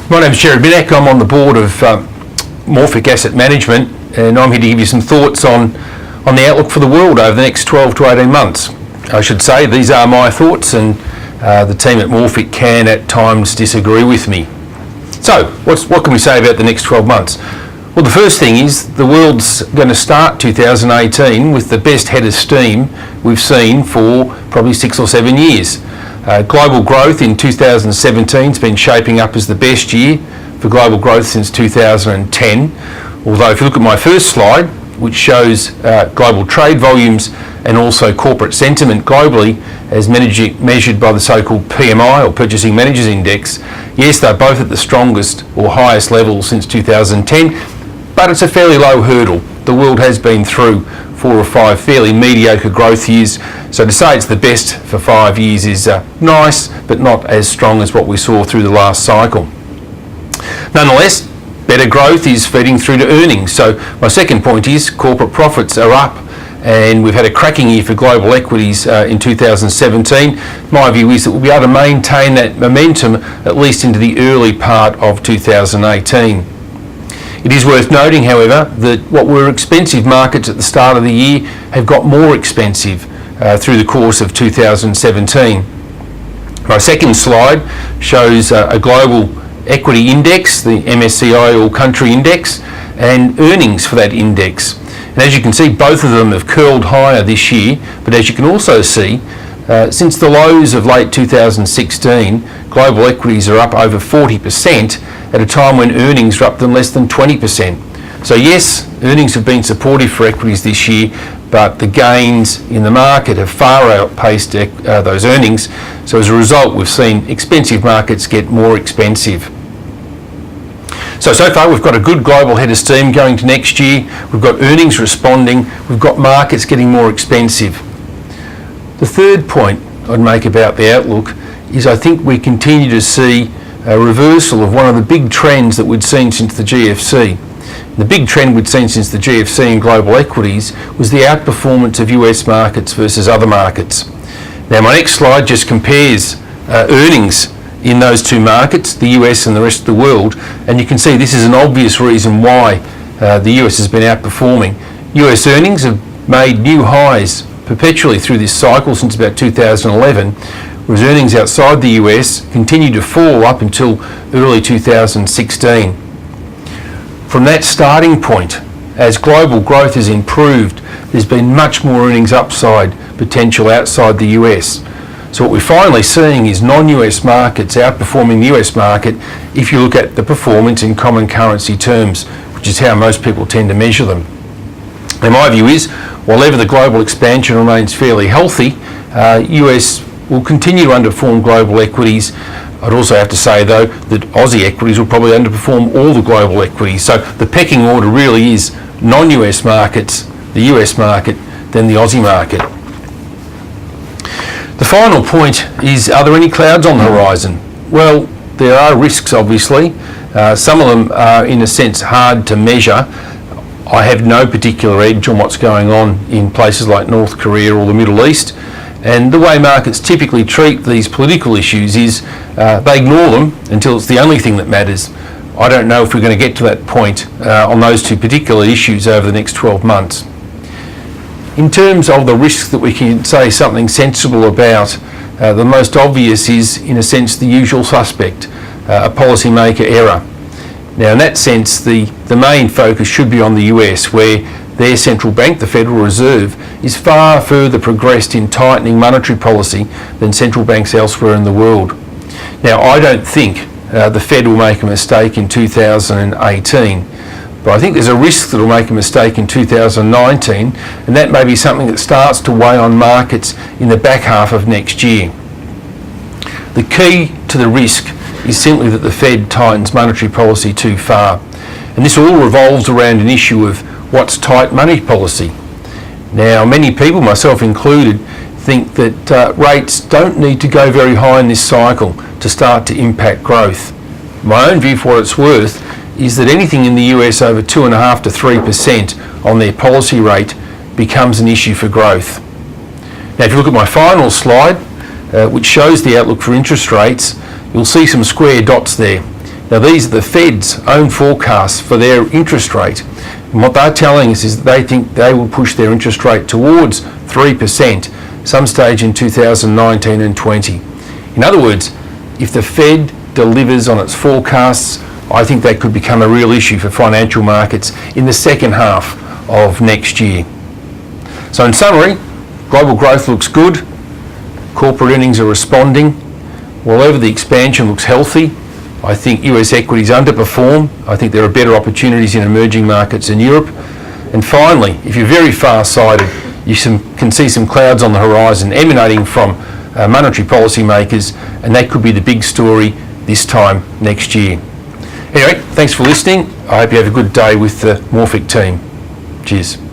My name is Gerard Minack. I'm on the board of Morphic Asset Management, and I'm here to give you some thoughts on the outlook for the world over the next 12 to 18 months. I should say these are my thoughts, and the team at Morphic can at times disagree with me. So what can we say about the next 12 months? Well, the first thing is the world's going to start 2018 with the best head of steam we've seen for probably 6 or 7 years. Global growth in 2017 has been shaping up as the best year for global growth since 2010. Although if you look at my first slide, which shows global trade volumes and also corporate sentiment globally as measured by the so-called PMI or Purchasing Managers Index, yes, they're both at the strongest or highest level since 2010, but it's a fairly low hurdle. The world has been through 4 or 5 fairly mediocre growth years, so to say it's the best for 5 years is nice, but not as strong as what we saw through the last cycle. Nonetheless, better growth is feeding through to earnings. So my second point is corporate profits are up, and we've had a cracking year for global equities in 2017. My view is that we'll be able to maintain that momentum at least into the early part of 2018. It is worth noting, however, that what were expensive markets at the start of the year have got more expensive through the course of 2017. My second slide shows a global equity index, the MSCI All Country Index, and earnings for that index. And as you can see, both of them have curled higher this year, but as you can also see, since the lows of late 2016, global equities are up over 40% at a time when earnings are up less than 20%. So yes, earnings have been supportive for equities this year, but the gains in the market have far outpaced those earnings. So as a result, we've seen expensive markets get more expensive. So far we've got a good global head of steam going to next year. We've got earnings responding. We've got markets getting more expensive. The third point I'd make about the outlook is I think we continue to see a reversal of one of the big trends that we'd seen since the GFC. The big trend we'd seen since the GFC in global equities was the outperformance of US markets versus other markets. Now my next slide just compares earnings in those two markets, the US and the rest of the world, and you can see this is an obvious reason why the US has been outperforming. US earnings have made new highs perpetually through this cycle since about 2011, whereas earnings outside the US continued to fall up until early 2016. From that starting point, as global growth has improved, there's been much more earnings upside potential outside the US. So what we're finally seeing is non-US markets outperforming the US market if you look at the performance in common currency terms, which is how most people tend to measure them. And my view is, while ever the global expansion remains fairly healthy, US will continue to underperform global equities. I'd also have to say though that Aussie equities will probably underperform all the global equities. So the pecking order really is non-US markets, the US market, then the Aussie market. The final point is, are there any clouds on the horizon? Well, there are risks obviously. Some of them are in a sense hard to measure. I have no particular edge on what's going on in places like North Korea or the Middle East. And the way markets typically treat these political issues is they ignore them until it's the only thing that matters. I don't know if we're going to get to that point on those two particular issues over the next 12 months. In terms of the risks that we can say something sensible about, the most obvious is, in a sense, the usual suspect, a policymaker error. Now, in that sense, the main focus should be on the US, where their central bank, the Federal Reserve, is far further progressed in tightening monetary policy than central banks elsewhere in the world. Now, I don't think the Fed will make a mistake in 2018, but I think there's a risk that it'll make a mistake in 2019, and that may be something that starts to weigh on markets in the back half of next year. The key to the risk is simply that the Fed tightens monetary policy too far, and this all revolves around an issue of what's tight money policy. Now, many people, myself included, think that rates don't need to go very high in this cycle to start to impact growth. My own view, for what it's worth, is that anything in the US over 2.5% to 3% on their policy rate becomes an issue for growth. Now, if you look at my final slide, which shows the outlook for interest rates, you'll see some square dots there. Now these are the Fed's own forecasts for their interest rate. And what they're telling us is that they think they will push their interest rate towards 3% some stage in 2019 and 20. In other words, if the Fed delivers on its forecasts, I think that could become a real issue for financial markets in the second half of next year. So in summary, global growth looks good, corporate earnings are responding, while the expansion looks healthy. I think US equities underperform. I think there are better opportunities in emerging markets in Europe. And finally, if you're very far-sighted, you can see some clouds on the horizon emanating from monetary policy makers, and that could be the big story this time next year. Anyway, thanks for listening. I hope you have a good day with the Morphic team. Cheers.